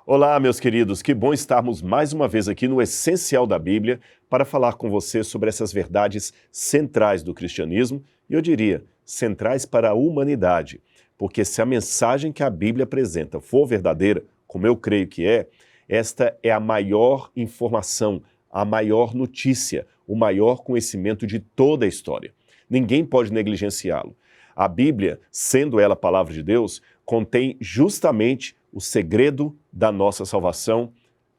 Olá, meus queridos, que bom estarmos mais uma vez aqui no Essencial da Bíblia para falar com você sobre essas verdades centrais do cristianismo e eu diria, centrais para a humanidade, porque se a mensagem que a Bíblia apresenta for verdadeira, como eu creio que é, esta é a maior informação, a maior notícia, o maior conhecimento de toda a história. Ninguém pode negligenciá-lo. A Bíblia, sendo ela a palavra de Deus, contém justamente o segredo da nossa salvação,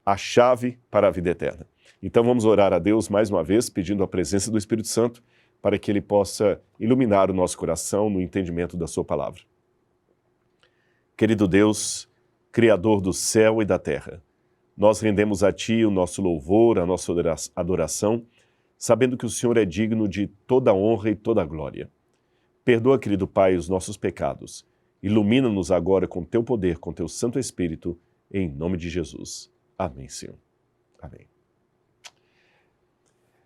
a chave para a vida eterna. Então vamos orar a Deus mais uma vez, pedindo a presença do Espírito Santo para que Ele possa iluminar o nosso coração no entendimento da sua palavra. Querido Deus, Criador do céu e da terra, nós rendemos a Ti o nosso louvor, a nossa adoração, sabendo que o Senhor é digno de toda honra e toda glória. Perdoa, querido Pai, os nossos pecados. Ilumina-nos agora com Teu poder, com Teu Santo Espírito, em nome de Jesus. Amém, Senhor. Amém.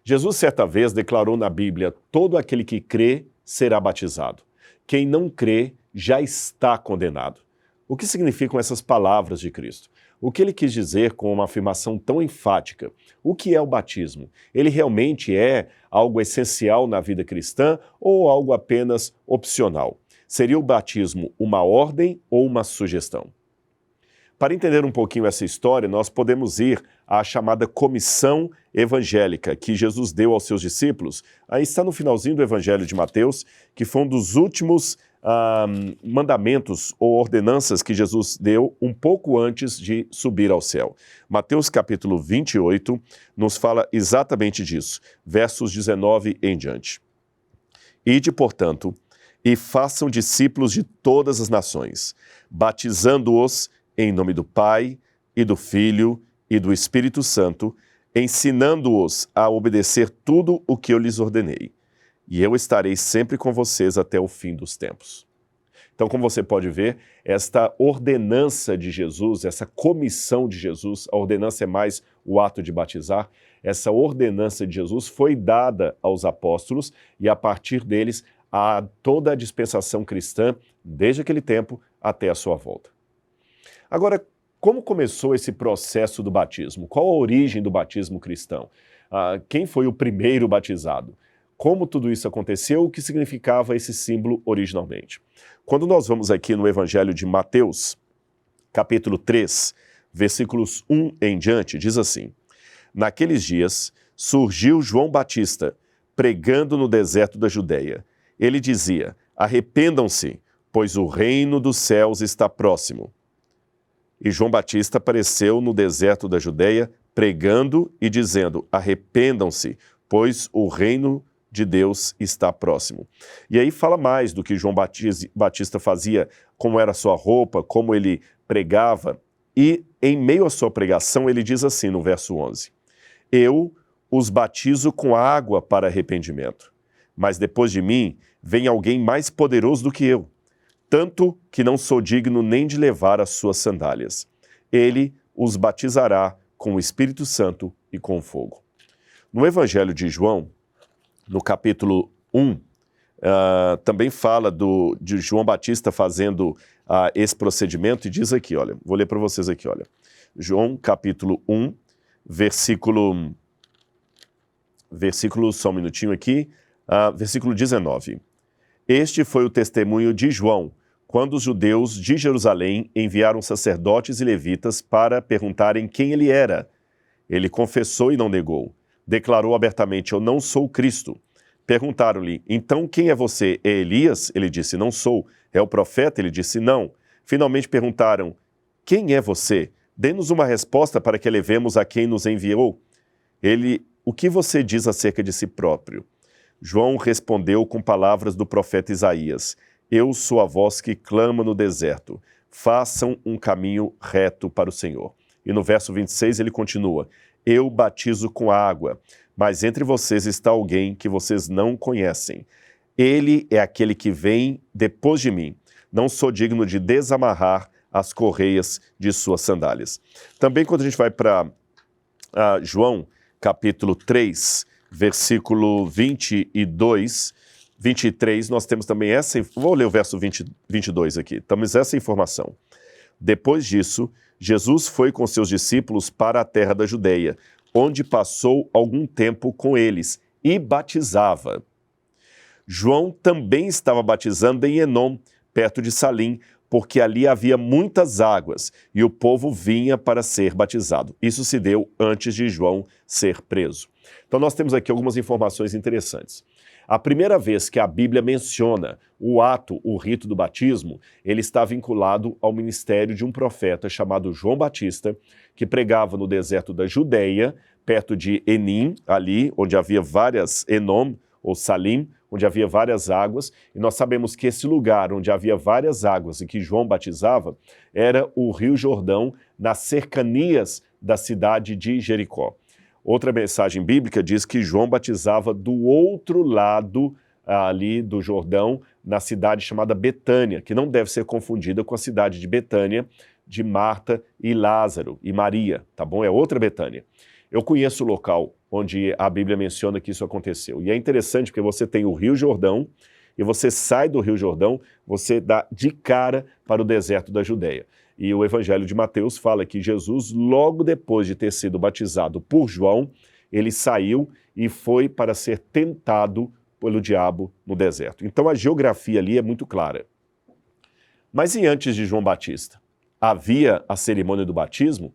Jesus, certa vez, declarou na Bíblia, todo aquele que crê será batizado. Quem não crê já está condenado. O que significam essas palavras de Cristo? O que ele quis dizer com uma afirmação tão enfática? O que é o batismo? Ele realmente é algo essencial na vida cristã ou algo apenas opcional? Seria o batismo uma ordem ou uma sugestão? Para entender um pouquinho essa história, nós podemos ir à chamada comissão evangélica que Jesus deu aos seus discípulos. Aí está no finalzinho do Evangelho de Mateus, que foi um dos últimos mandamentos ou ordenanças que Jesus deu um pouco antes de subir ao céu. Mateus capítulo 28 nos fala exatamente disso, versos 19 em diante. Ide, portanto, e façam discípulos de todas as nações, batizando-os em nome do Pai, e do Filho, e do Espírito Santo, ensinando-os a obedecer tudo o que eu lhes ordenei. E eu estarei sempre com vocês até o fim dos tempos. Então, como você pode ver, esta ordenança de Jesus, essa comissão de Jesus, a ordenança é mais o ato de batizar, essa ordenança de Jesus foi dada aos apóstolos e a partir deles a toda a dispensação cristã, desde aquele tempo até a sua volta. Agora, como começou esse processo do batismo? Qual a origem do batismo cristão? Quem foi o primeiro batizado? Como tudo isso aconteceu? O que significava esse símbolo originalmente? Quando nós vamos aqui no Evangelho de Mateus, capítulo 3, versículos 1 em diante, diz assim: Naqueles dias surgiu João Batista, pregando no deserto da Judeia. Ele dizia, arrependam-se, pois o reino dos céus está próximo. E João Batista apareceu no deserto da Judeia, pregando e dizendo, arrependam-se, pois o reino de Deus está próximo. E aí fala mais do que João Batista fazia, como era a sua roupa, como ele pregava. E em meio à sua pregação ele diz assim no verso 11, eu os batizo com água para arrependimento, mas depois de mim vem alguém mais poderoso do que eu, tanto que não sou digno nem de levar as suas sandálias. Ele os batizará com o Espírito Santo e com fogo. No Evangelho de João, no capítulo 1, também fala de João Batista fazendo esse procedimento e diz aqui, olha, vou ler para vocês aqui, olha. João capítulo 1, versículo, só um minutinho aqui, versículo 19. Este foi o testemunho de João, quando os judeus de Jerusalém enviaram sacerdotes e levitas para perguntarem quem ele era. Ele confessou e não negou. Declarou abertamente, eu não sou Cristo. Perguntaram-lhe, então quem é você? É Elias? Ele disse, não sou. É o profeta? Ele disse, não. Finalmente perguntaram, quem é você? Dê-nos uma resposta para que levemos a quem nos enviou. O que você diz acerca de si próprio? João respondeu com palavras do profeta Isaías, eu sou a voz que clama no deserto, façam um caminho reto para o Senhor. E no verso 26 ele continua, eu batizo com água, mas entre vocês está alguém que vocês não conhecem. Ele é aquele que vem depois de mim. Não sou digno de desamarrar as correias de suas sandálias. Também quando a gente vai para João, capítulo 3, versículo 22, 23, nós temos também essa... Vou ler o verso 22 aqui. Temos essa informação. Depois disso, Jesus foi com seus discípulos para a terra da Judeia, onde passou algum tempo com eles e batizava. João também estava batizando em Enom, perto de Salim, porque ali havia muitas águas e o povo vinha para ser batizado. Isso se deu antes de João ser preso. Então nós temos aqui algumas informações interessantes. A primeira vez que a Bíblia menciona o ato, o rito do batismo, ele está vinculado ao ministério de um profeta chamado João Batista, que pregava no deserto da Judeia, perto de Enim, ali onde havia várias, Enom ou Salim, onde havia várias águas, e nós sabemos que esse lugar onde havia várias águas e que João batizava era o Rio Jordão, nas cercanias da cidade de Jericó. Outra mensagem bíblica diz que João batizava do outro lado ali do Jordão, na cidade chamada Betânia, que não deve ser confundida com a cidade de Betânia, de Marta e Lázaro e Maria, tá bom? É outra Betânia. Eu conheço o local onde a Bíblia menciona que isso aconteceu. E é interessante porque você tem o Rio Jordão, e você sai do Rio Jordão, você dá de cara para o deserto da Judeia. E o Evangelho de Mateus fala que Jesus, logo depois de ter sido batizado por João, ele saiu e foi para ser tentado pelo diabo no deserto. Então a geografia ali é muito clara. Mas e antes de João Batista? Havia a cerimônia do batismo?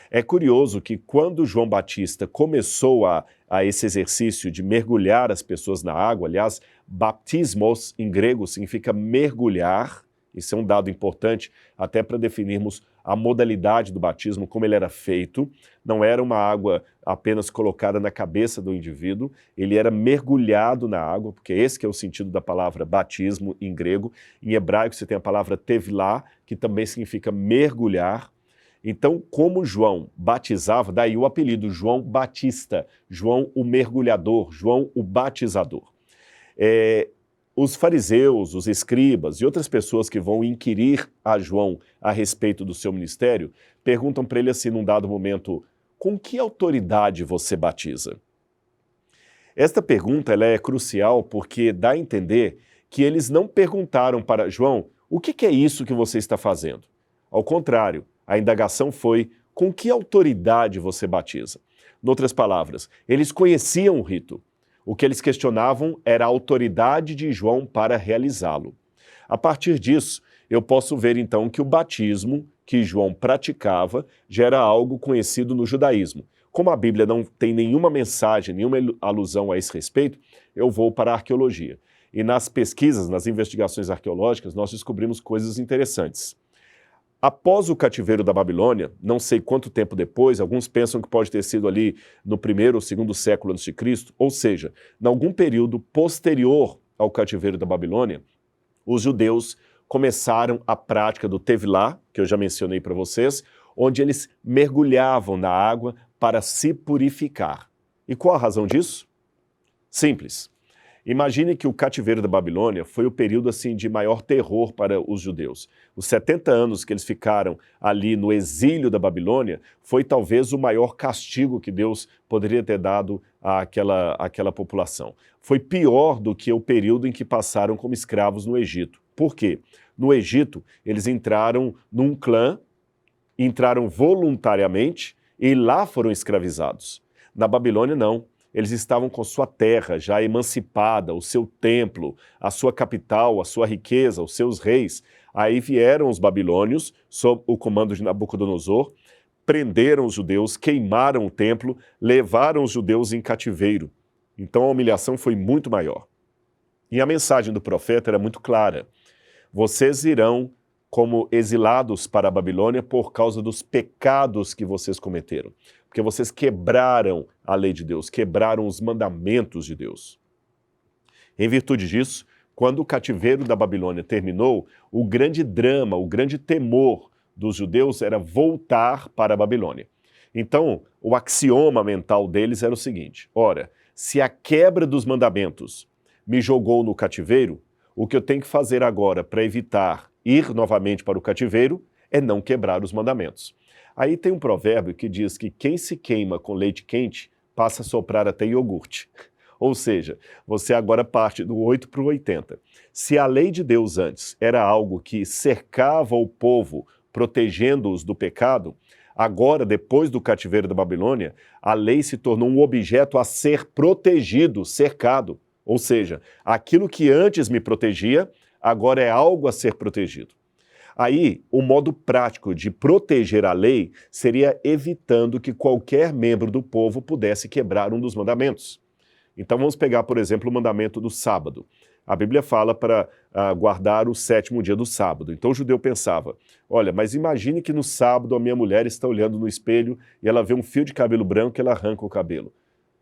É curioso que quando João Batista começou a esse exercício de mergulhar as pessoas na água, aliás, baptismos em grego significa mergulhar, isso é um dado importante até para definirmos a modalidade do batismo, como ele era feito. Não era uma água apenas colocada na cabeça do indivíduo, ele era mergulhado na água, porque esse que é o sentido da palavra batismo em grego. Em hebraico você tem a palavra tevilá, que também significa mergulhar. Então, como João batizava, daí o apelido João Batista, João o mergulhador, João o batizador. Os fariseus, os escribas e outras pessoas que vão inquirir a João a respeito do seu ministério, perguntam para ele assim num dado momento, com que autoridade você batiza? Esta pergunta ela é crucial porque dá a entender que eles não perguntaram para João, o que é isso que você está fazendo? Ao contrário, a indagação foi, com que autoridade você batiza? Em outras palavras, eles conheciam o rito. O que eles questionavam era a autoridade de João para realizá-lo. A partir disso, eu posso ver então que o batismo que João praticava já era algo conhecido no judaísmo. Como a Bíblia não tem nenhuma mensagem, nenhuma alusão a esse respeito, eu vou para a arqueologia. E nas pesquisas, nas investigações arqueológicas, nós descobrimos coisas interessantes. Após o cativeiro da Babilônia, não sei quanto tempo depois, alguns pensam que pode ter sido ali no 1º ou 2º século a.C., ou seja, em algum período posterior ao cativeiro da Babilônia, os judeus começaram a prática do Tevilá, que eu já mencionei para vocês, onde eles mergulhavam na água para se purificar. E qual a razão disso? Simples. Imagine que o cativeiro da Babilônia foi o período assim, de maior terror para os judeus. Os 70 anos que eles ficaram ali no exílio da Babilônia foi talvez o maior castigo que Deus poderia ter dado àquela população. Foi pior do que o período em que passaram como escravos no Egito. Por quê? No Egito, eles entraram num clã, entraram voluntariamente e lá foram escravizados. Na Babilônia, não. Eles estavam com sua terra já emancipada, o seu templo, a sua capital, a sua riqueza, os seus reis. Aí vieram os babilônios, sob o comando de Nabucodonosor, prenderam os judeus, queimaram o templo, levaram os judeus em cativeiro. Então a humilhação foi muito maior. E a mensagem do profeta era muito clara. Vocês irão como exilados para a Babilônia por causa dos pecados que vocês cometeram. Porque vocês quebraram a lei de Deus, quebraram os mandamentos de Deus. Em virtude disso, quando o cativeiro da Babilônia terminou, o grande drama, o grande temor dos judeus era voltar para a Babilônia. Então, o axioma mental deles era o seguinte, ora, se a quebra dos mandamentos me jogou no cativeiro, o que eu tenho que fazer agora para evitar ir novamente para o cativeiro é não quebrar os mandamentos. Aí tem um provérbio que diz que quem se queima com leite quente passa a soprar até iogurte. Ou seja, você agora parte do 8 para o 80. Se a lei de Deus antes era algo que cercava o povo protegendo-os do pecado, agora, depois do cativeiro da Babilônia, a lei se tornou um objeto a ser protegido, cercado. Ou seja, aquilo que antes me protegia, agora é algo a ser protegido. Aí, o modo prático de proteger a lei seria evitando que qualquer membro do povo pudesse quebrar um dos mandamentos. Então vamos pegar, por exemplo, o mandamento do sábado. A Bíblia fala para guardar o 7º dia do sábado. Então o judeu pensava, olha, mas imagine que no sábado a minha mulher está olhando no espelho e ela vê um fio de cabelo branco e ela arranca o cabelo.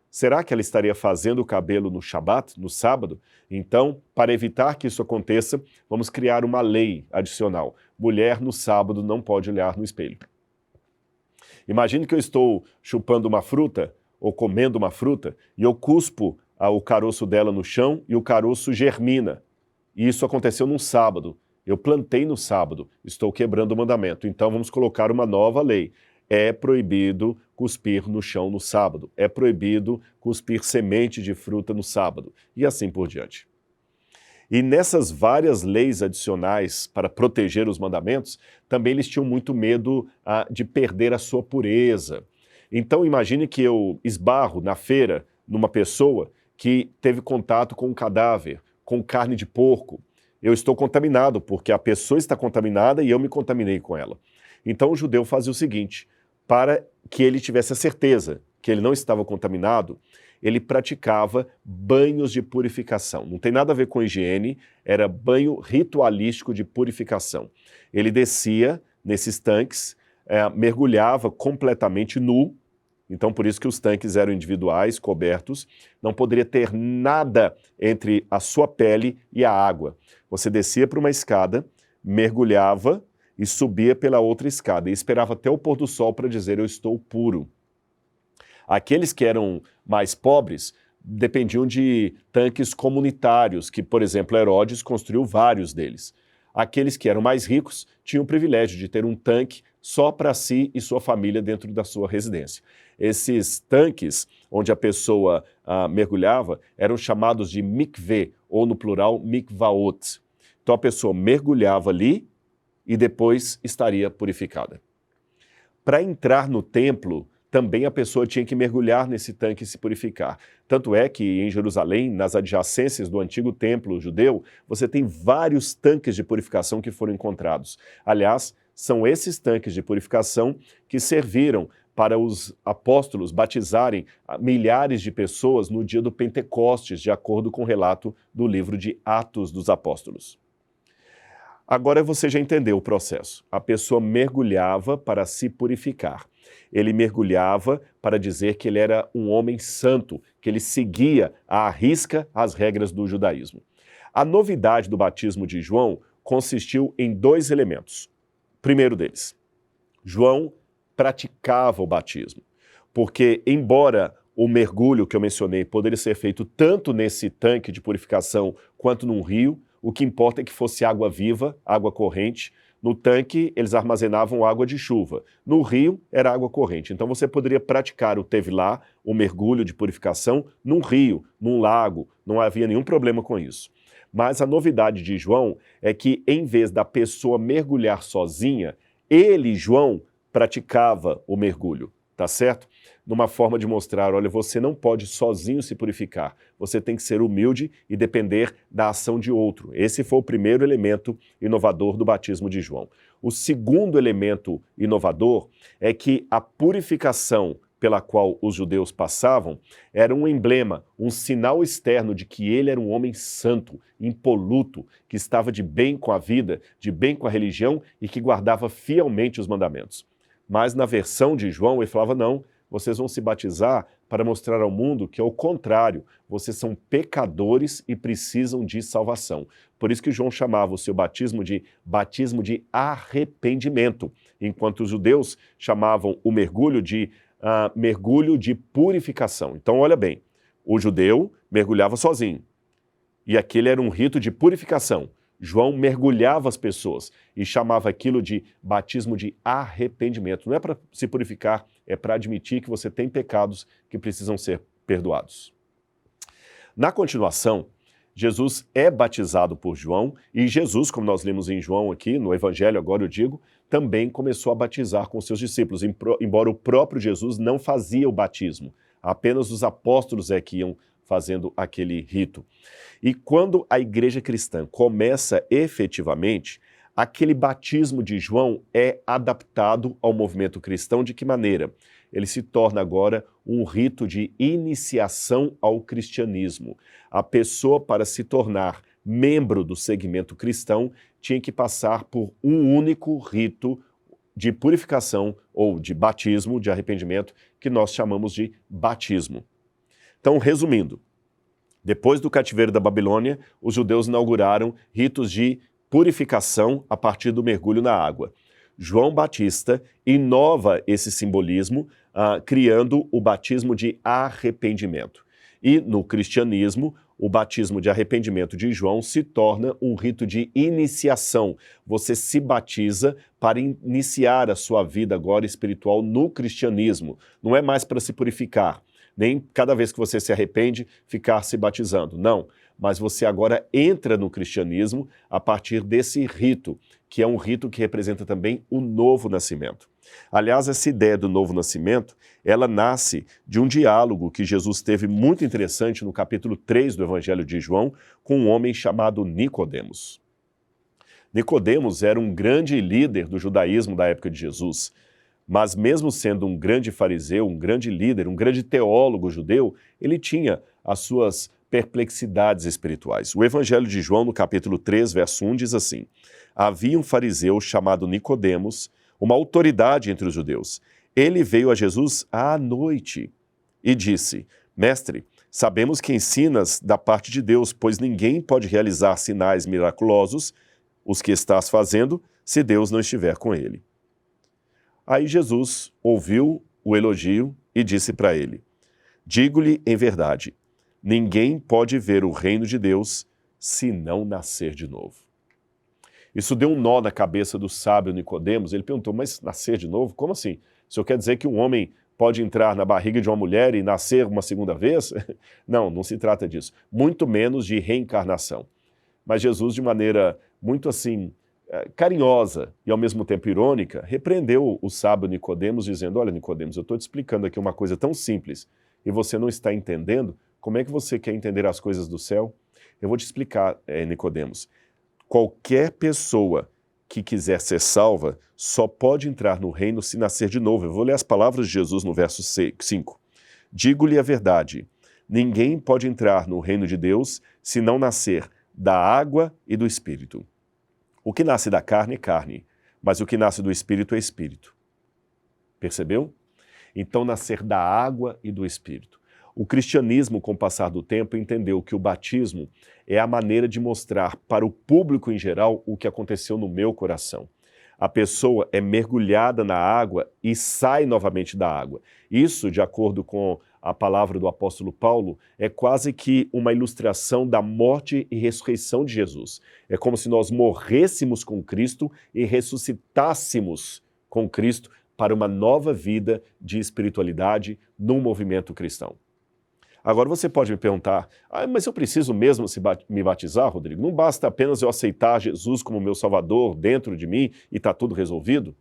Será que ela estaria fazendo o cabelo no Shabat, no sábado? Então, para evitar que isso aconteça, vamos criar uma lei adicional. Mulher no sábado não pode olhar no espelho. Imagine que eu estou chupando uma fruta ou comendo uma fruta e eu cuspo o caroço dela no chão e o caroço germina. E isso aconteceu num sábado. Eu plantei no sábado, estou quebrando o mandamento. Então vamos colocar uma nova lei. É proibido cuspir no chão no sábado. É proibido cuspir semente de fruta no sábado. E assim por diante. E nessas várias leis adicionais para proteger os mandamentos, também eles tinham muito medo de perder a sua pureza. Então imagine que eu esbarro na feira numa pessoa que teve contato com um cadáver, com carne de porco. Eu estou contaminado porque a pessoa está contaminada e eu me contaminei com ela. Então o judeu fazia o seguinte, para que ele tivesse a certeza que ele não estava contaminado, ele praticava banhos de purificação. Não tem nada a ver com higiene, era banho ritualístico de purificação. Ele descia nesses tanques, mergulhava completamente nu, então por isso que os tanques eram individuais, cobertos, não poderia ter nada entre a sua pele e a água. Você descia para uma escada, mergulhava e subia pela outra escada e esperava até o pôr do sol para dizer eu estou puro. Aqueles que eram mais pobres dependiam de tanques comunitários, que, por exemplo, Herodes construiu vários deles. Aqueles que eram mais ricos tinham o privilégio de ter um tanque só para si e sua família dentro da sua residência. Esses tanques, onde a pessoa mergulhava, eram chamados de mikveh, ou no plural, mikvaot. Então a pessoa mergulhava ali e depois estaria purificada. Para entrar no templo, também a pessoa tinha que mergulhar nesse tanque e se purificar. Tanto é que em Jerusalém, nas adjacências do antigo templo judeu, você tem vários tanques de purificação que foram encontrados. Aliás, são esses tanques de purificação que serviram para os apóstolos batizarem milhares de pessoas no dia do Pentecostes, de acordo com o relato do livro de Atos dos Apóstolos. Agora você já entendeu o processo. A pessoa mergulhava para se purificar. Ele mergulhava para dizer que ele era um homem santo, que ele seguia à risca as regras do judaísmo. A novidade do batismo de João consistiu em 2 elementos. Primeiro deles, João praticava o batismo, porque embora o mergulho que eu mencionei poderia ser feito tanto nesse tanque de purificação quanto num rio, o que importa é que fosse água viva, água corrente. No tanque, eles armazenavam água de chuva. No rio, era água corrente. Então você poderia praticar o tevilá, o mergulho de purificação, num rio, num lago. Não havia nenhum problema com isso. Mas a novidade de João é que, em vez da pessoa mergulhar sozinha, ele, João, praticava o mergulho. Tá certo? Numa forma de mostrar, olha, você não pode sozinho se purificar. Você tem que ser humilde e depender da ação de outro. Esse foi o primeiro elemento inovador do batismo de João. O segundo elemento inovador é que a purificação pela qual os judeus passavam era um emblema, um sinal externo de que ele era um homem santo, impoluto, que estava de bem com a vida, de bem com a religião e que guardava fielmente os mandamentos. Mas na versão de João, ele falava, não, vocês vão se batizar para mostrar ao mundo que é o contrário, vocês são pecadores e precisam de salvação. Por isso que João chamava o seu batismo de arrependimento, enquanto os judeus chamavam o mergulho de purificação. Então olha bem, o judeu mergulhava sozinho, e aquele era um rito de purificação. João mergulhava as pessoas e chamava aquilo de batismo de arrependimento. Não é para se purificar, é para admitir que você tem pecados que precisam ser perdoados. Na continuação, Jesus é batizado por João e Jesus, como nós lemos em João aqui, no Evangelho agora eu digo, também começou a batizar com seus discípulos, embora o próprio Jesus não fazia o batismo. Apenas os apóstolos é que iam fazendo aquele rito. E quando a igreja cristã começa efetivamente, aquele batismo de João é adaptado ao movimento cristão. De que maneira? Ele se torna agora um rito de iniciação ao cristianismo. A pessoa, para se tornar membro do segmento cristão, tinha que passar por um único rito de purificação ou de batismo, de arrependimento, que nós chamamos de batismo. Então, resumindo, depois do cativeiro da Babilônia, os judeus inauguraram ritos de purificação a partir do mergulho na água. João Batista inova esse simbolismo, criando o batismo de arrependimento. E no cristianismo, o batismo de arrependimento de João se torna um rito de iniciação. Você se batiza para iniciar a sua vida agora espiritual no cristianismo. Não é mais para se purificar, nem cada vez que você se arrepende, ficar se batizando. Não, mas você agora entra no cristianismo a partir desse rito, que é um rito que representa também o novo nascimento. Aliás, essa ideia do novo nascimento, ela nasce de um diálogo que Jesus teve muito interessante no capítulo 3 do Evangelho de João, com um homem chamado Nicodemos. Nicodemos era um grande líder do judaísmo da época de Jesus, mas mesmo sendo um grande fariseu, um grande líder, um grande teólogo judeu, ele tinha as suas perplexidades espirituais. O Evangelho de João, no capítulo 3, verso 1, diz assim: havia um fariseu chamado Nicodemos, uma autoridade entre os judeus. Ele veio a Jesus à noite e disse: Mestre, sabemos que ensinas da parte de Deus, pois ninguém pode realizar sinais miraculosos, os que estás fazendo, se Deus não estiver com ele. Aí Jesus ouviu o elogio e disse para ele: digo-lhe em verdade, ninguém pode ver o reino de Deus se não nascer de novo. Isso deu um nó na cabeça do sábio Nicodemos. Ele perguntou: mas nascer de novo? Como assim? O senhor quer dizer que um homem pode entrar na barriga de uma mulher e nascer uma segunda vez? Não, não se trata disso. Muito menos de reencarnação. Mas Jesus, de maneira muito assim, carinhosa e ao mesmo tempo irônica, repreendeu o sábio Nicodemos, dizendo: olha, Nicodemos, eu estou te explicando aqui uma coisa tão simples e você não está entendendo. Como é que você quer entender as coisas do céu? Eu vou te explicar, Nicodemos. Qualquer pessoa que quiser ser salva só pode entrar no reino se nascer de novo. Eu vou ler as palavras de Jesus no verso 5. Digo-lhe a verdade, ninguém pode entrar no reino de Deus se não nascer da água e do Espírito. O que nasce da carne é carne, mas o que nasce do Espírito é Espírito. Percebeu? Então, nascer da água e do Espírito. O cristianismo, com o passar do tempo, entendeu que o batismo é a maneira de mostrar para o público em geral o que aconteceu no meu coração. A pessoa é mergulhada na água e sai novamente da água. Isso, de acordo com a palavra do apóstolo Paulo, é quase que uma ilustração da morte e ressurreição de Jesus. É como se nós morrêssemos com Cristo e ressuscitássemos com Cristo para uma nova vida de espiritualidade no movimento cristão. Agora você pode me perguntar: mas eu preciso mesmo me batizar, Rodrigo? Não basta apenas eu aceitar Jesus como meu Salvador dentro de mim e está tudo resolvido?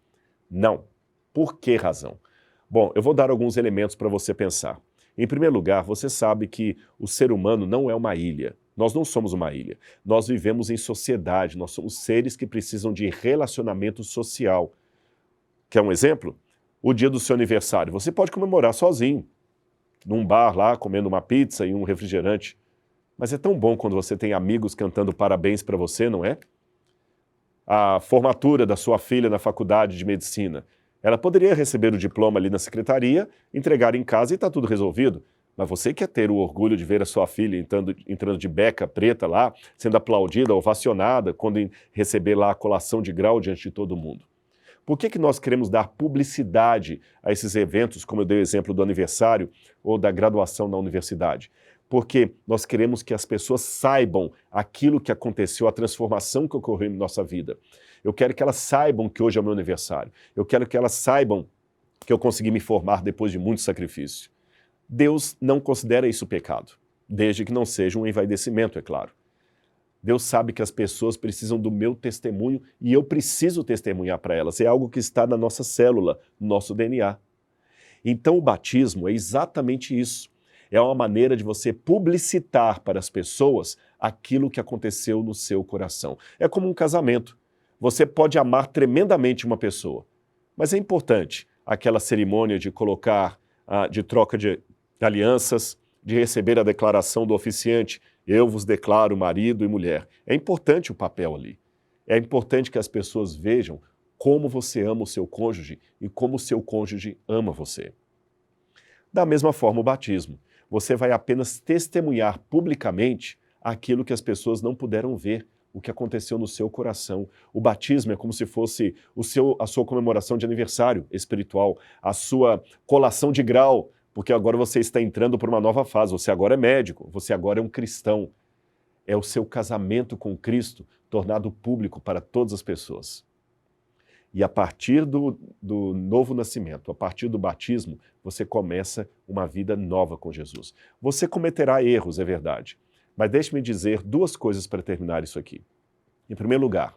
Não. Por que razão? Bom, eu vou dar alguns elementos para você pensar. Em primeiro lugar, você sabe que o ser humano não é uma ilha. Nós não somos uma ilha. Nós vivemos em sociedade, nós somos seres que precisam de relacionamento social. Quer um exemplo? O dia do seu aniversário. Você pode comemorar sozinho, num bar lá, comendo uma pizza e um refrigerante. Mas é tão bom quando você tem amigos cantando parabéns para você, não é? A formatura da sua filha na faculdade de medicina. Ela poderia receber o diploma ali na secretaria, entregar em casa e está tudo resolvido. Mas você quer ter o orgulho de ver a sua filha entrando de beca preta lá, sendo aplaudida, ovacionada, quando receber lá a colação de grau diante de todo mundo. Por que nós queremos dar publicidade a esses eventos, como eu dei o exemplo do aniversário ou da graduação na universidade? Porque nós queremos que as pessoas saibam aquilo que aconteceu, a transformação que ocorreu em nossa vida. Eu quero que elas saibam que hoje é o meu aniversário. Eu quero que elas saibam que eu consegui me formar depois de muito sacrifício. Deus não considera isso pecado, desde que não seja um envaidecimento, é claro. Deus sabe que as pessoas precisam do meu testemunho e eu preciso testemunhar para elas. É algo que está na nossa célula, no nosso DNA. Então o batismo é exatamente isso. É uma maneira de você publicitar para as pessoas aquilo que aconteceu no seu coração. É como um casamento. Você pode amar tremendamente uma pessoa, mas é importante aquela cerimônia de colocar, de troca de alianças, de receber a declaração do oficiante, eu vos declaro marido e mulher. É importante o papel ali. É importante que as pessoas vejam como você ama o seu cônjuge e como o seu cônjuge ama você. Da mesma forma, o batismo. Você vai apenas testemunhar publicamente aquilo que as pessoas não puderam ver, o que aconteceu no seu coração. O batismo é como se fosse a sua comemoração de aniversário espiritual, a sua colação de grau, porque agora você está entrando por uma nova fase, você agora é médico, você agora é um cristão. É o seu casamento com Cristo tornado público para todas as pessoas. E a partir do novo nascimento, a partir do batismo, você começa uma vida nova com Jesus. Você cometerá erros, é verdade. Mas deixe-me dizer duas coisas para terminar isso aqui. Em primeiro lugar,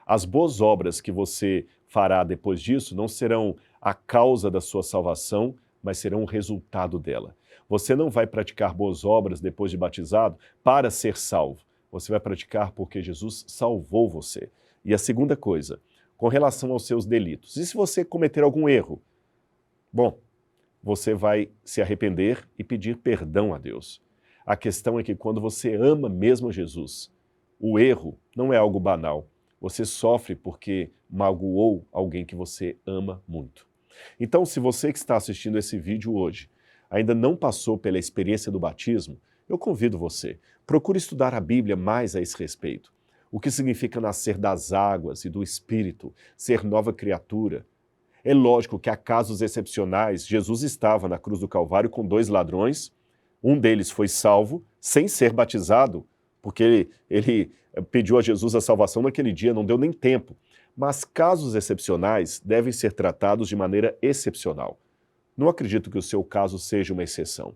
as boas obras que você fará depois disso não serão a causa da sua salvação, mas serão o resultado dela. Você não vai praticar boas obras depois de batizado para ser salvo. Você vai praticar porque Jesus salvou você. E a segunda coisa, com relação aos seus delitos. E se você cometer algum erro? Bom, você vai se arrepender e pedir perdão a Deus. A questão é que quando você ama mesmo Jesus, o erro não é algo banal. Você sofre porque magoou alguém que você ama muito. Então, se você que está assistindo esse vídeo hoje ainda não passou pela experiência do batismo, eu convido você, procure estudar a Bíblia mais a esse respeito. O que significa nascer das águas e do Espírito, ser nova criatura. É lógico que há casos excepcionais. Jesus estava na cruz do Calvário com 2 ladrões, um deles foi salvo sem ser batizado, porque ele pediu a Jesus a salvação naquele dia, não deu nem tempo. Mas casos excepcionais devem ser tratados de maneira excepcional. Não acredito que o seu caso seja uma exceção.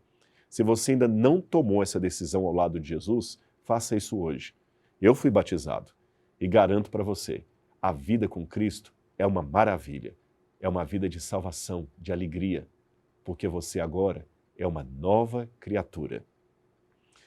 Se você ainda não tomou essa decisão ao lado de Jesus, faça isso hoje. Eu fui batizado e garanto para você, a vida com Cristo é uma maravilha. É uma vida de salvação, de alegria, porque você agora é uma nova criatura.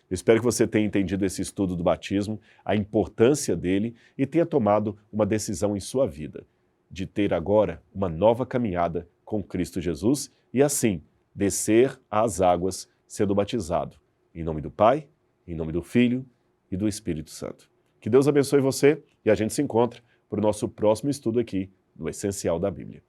Eu espero que você tenha entendido esse estudo do batismo, a importância dele e tenha tomado uma decisão em sua vida, de ter agora uma nova caminhada com Cristo Jesus e assim descer às águas sendo batizado. Em nome do Pai, em nome do Filho e do Espírito Santo. Que Deus abençoe você e a gente se encontra para o nosso próximo estudo aqui no Essencial da Bíblia.